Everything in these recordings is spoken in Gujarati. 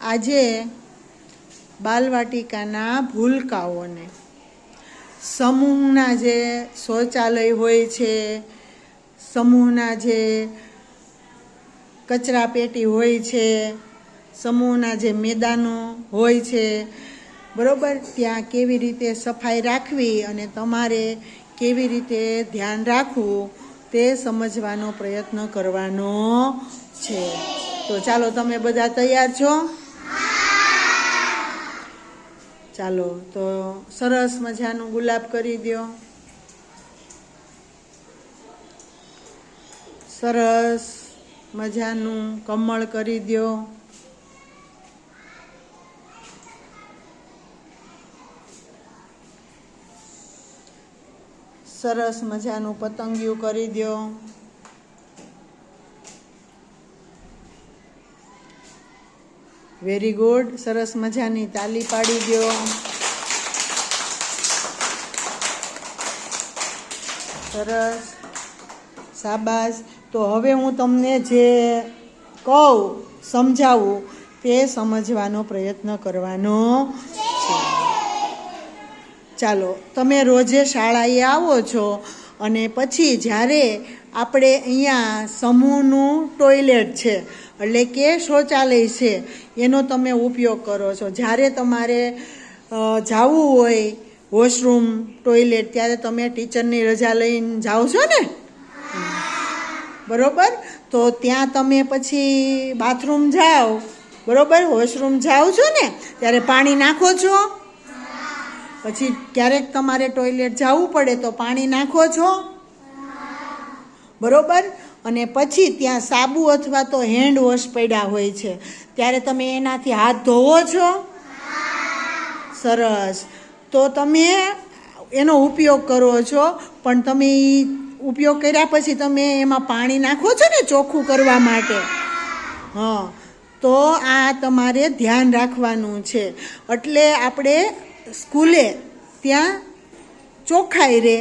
આજે બાલવાટિકાના ભૂલકાઓને સમૂહના જે શૌચાલય હોય છે, સમૂહના જે કચરા પેટી હોય છે, સમૂહના જે મેદાનો હોય છે, બરોબર, ત્યાં કેવી રીતે સફાઈ રાખવી અને તમારે કેવી રીતે ધ્યાન રાખવું તે સમજવાનો પ્રયત્ન કરવાનો છે. તો ચાલો, તમે બધા તૈયાર છો? ચાલો, તો સરસ મજાનું ગુલાબ કરી દો. સરસ મજાનું કમળ કરી દો. સરસ મજાનું પતંગિયું કરી દો. Very good. સરસ મજાની તાલી પાડી દો. સરસ, શાબાશ. તો હવે હું તમને જે કહું, સમજાવું, તે સમજવાનો પ્રયત્ન કરવાનો છે. ચાલો, તમે રોજે શાળાએ આવો છો અને પછી જ્યારે આપણે અહીંયા સમૂહનું ટોયલેટ છે, એટલે કે શૌચાલય છે, એનો તમે ઉપયોગ કરો છો. જ્યારે તમારે જવું હોય વોશરૂમ, ટોયલેટ, ત્યારે તમે ટીચરની રજા લઈને જાઓ છો ને, બરોબર? તો ત્યાં તમે પછી બાથરૂમ જાઓ, બરોબર, વોશરૂમ જાઓ છો ને, ત્યારે પાણી નાખો છો. પછી ક્યારેક તમારે ટોયલેટ જવું પડે તો પાણી નાખો છો, બરોબર? અને પછી ત્યાં સાબુ અથવા તો હેન્ડ વોશ પડ્યા હોય છે, ત્યારે તમે એનાથી હાથ ધોવો છો? સરસ. તો તમે એનો ઉપયોગ કરો છો, પણ તમે ઉપયોગ કર્યા પછી તમે એમાં પાણી નાખો છો ને ચોખ્ખું કરવા માટે. હા, તો આ તમારે ધ્યાન રાખવાનું છે. એટલે આપણે સ્કૂલે ત્યાં ચોખ્ખાઈ રહે,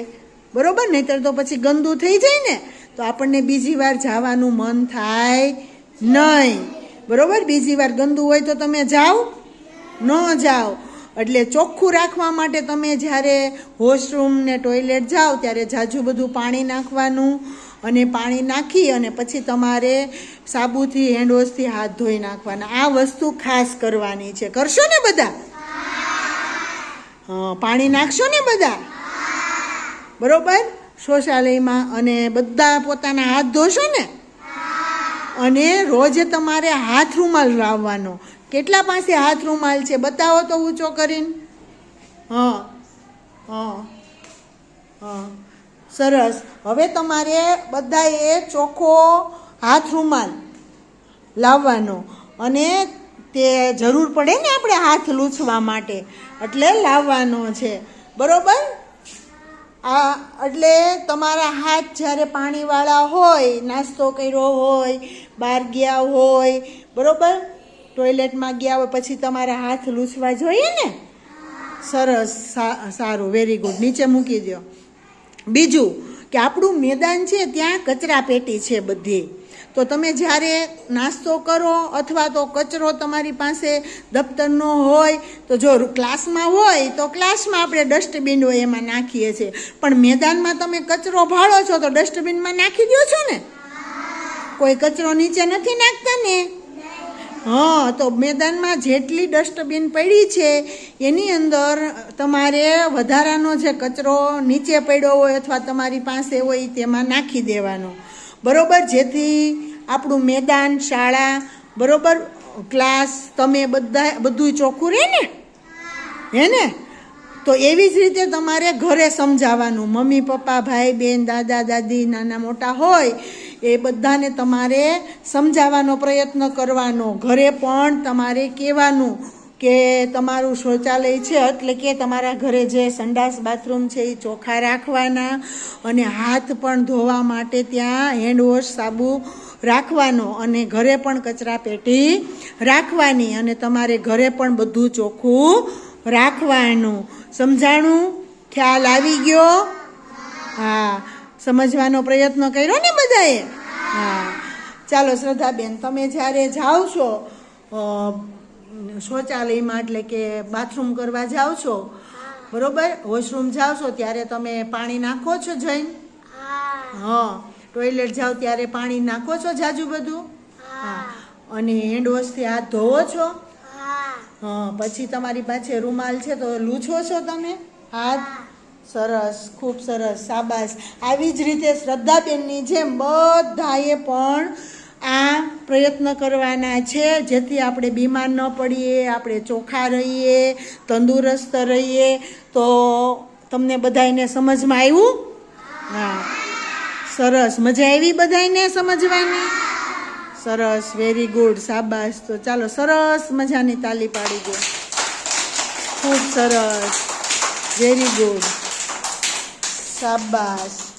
બરોબર? નહીંતર તો પછી ગંદુ થઈ જાય ને, તો આપણને બીજી વાર જવાનું મન થાય નહીં, બરોબર? બીજી વાર ગંદુ હોય તો તમે જાઓ ન જાઓ. એટલે ચોખ્ખું રાખવા માટે તમે જ્યારે વોશરૂમ ને ટોયલેટ જાઓ ત્યારે ઝાઝું બધું પાણી નાખવાનું, અને પાણી નાખી અને પછી તમારે સાબુથી, હેન્ડવોશથી હાથ ધોઈ નાખવાના. આ વસ્તુ ખાસ કરવાની છે. કરશો ને બધા? હા, પાણી નાખશો ને બધા, બરોબર? શૌચાલયમાં. અને બધા પોતાના હાથ ધોશો ને. અને રોજ તમારે હાથ રૂમાલ લાવવાનો. કેટલા પાસે હાથ રૂમાલ છે? બતાવો તો ઊંચો કરીને. હા હા હા, સરસ. હવે તમારે બધાએ ચોખ્ખો હાથ રૂમાલ લાવવાનો, અને તે જરૂર પડે ને આપણે હાથ લૂછવા માટે, એટલે લાવવાનો છે, બરોબર? આ એટલે તમારા હાથ જ્યારે પાણીવાળા હોય, નાસ્તો કર્યો હોય, બહાર ગયા હોય, બરોબર, ટોયલેટમાં ગયા હોય, પછી તમારા હાથ લૂછવા જોઈએ ને. સરસ, સારું, વેરી ગુડ. નીચે મૂકી દો. બીજું કે આપણું મેદાન છે ત્યાં કચરા પેટી છે બધી. તો તમે જ્યારે નાસ્તો કરો અથવા તો કચરો તમારી પાસે દફતરનો હોય, તો જો ક્લાસમાં હોય તો ક્લાસમાં આપણે ડસ્ટબિન હોય એમાં નાખીએ છીએ, પણ મેદાનમાં તમે કચરો ભાળો છો તો ડસ્ટબિનમાં નાખી દો છો ને? કોઈ કચરો નીચે નથી નાખતા ને? હા, તો મેદાનમાં જેટલી ડસ્ટબિન પડી છે એની અંદર તમારે વધારાનો જે કચરો નીચે પડ્યો હોય અથવા તમારી પાસે હોય તેમાં નાખી દેવાનો, બરોબર? જેથી આપણું મેદાન, શાળા, બરોબર, ક્લાસ, તમે બધું ચોખ્ખું રહે ને, હે ને? તો એવી જ રીતે તમારે ઘરે સમજાવવાનું. મમ્મી પપ્પા, ભાઈ બહેન, દાદા દાદી, નાના મોટા હોય એ બધાને તમારે સમજાવવાનો પ્રયત્ન કરવાનો. ઘરે પણ તમારે કહેવાનું કે તમારું શૌચાલય છે, એટલે કે તમારા ઘરે જે સંડાસ બાથરૂમ છે એ ચોખ્ખા રાખવાના, અને હાથ પણ ધોવા માટે ત્યાં હેન્ડવોશ, સાબુ રાખવાનો, અને ઘરે પણ કચરા પેટી રાખવાની, અને તમારે ઘરે પણ બધું ચોખ્ખું રાખવાનું. સમજાણું? ખ્યાલ આવી ગયો? હા, સમજવાનો પ્રયત્ન કર્યો ને બધાએ? હા. ચાલો શ્રદ્ધાબેન, તમે જ્યારે જાઓ છો શૌચાલયમાં એટલે કે બાથરૂમ કરવા જાઓ છો બરોબર, વોશરૂમ જાઓ છો ત્યારે તમે પાણી નાખો છો જઈને? હા. ટોયલેટ જાઓ ત્યારે પાણી નાખો છો જાજુ બધું? હા. અને હેન્ડ વોશથી હાથ ધોવો છો? હા. પછી તમારી પાસે રૂમાલ છે તો લૂછો છો તમે હાથ? સરસ, ખૂબ સરસ, શાબાશ. આવી જ રીતે શ્રદ્ધાબેનની જેમ બધાએ પણ આ પ્રયત્ન કરવાના છે જેથી આપણે બીમાર ન પડીએ, આપણે ચોખ્ખા રહીએ, તંદુરસ્ત રહીએ. તો તમને બધાને સમજમાં આવ્યું? હા, સરસ. મજા આવી બધાને સમજવાની? સરસ, વેરી ગુડ, શાબાશ. તો ચાલો સરસ મજાની તાલી પાડી દો. ખૂબ સરસ, વેરી ગુડ, શાબાશ.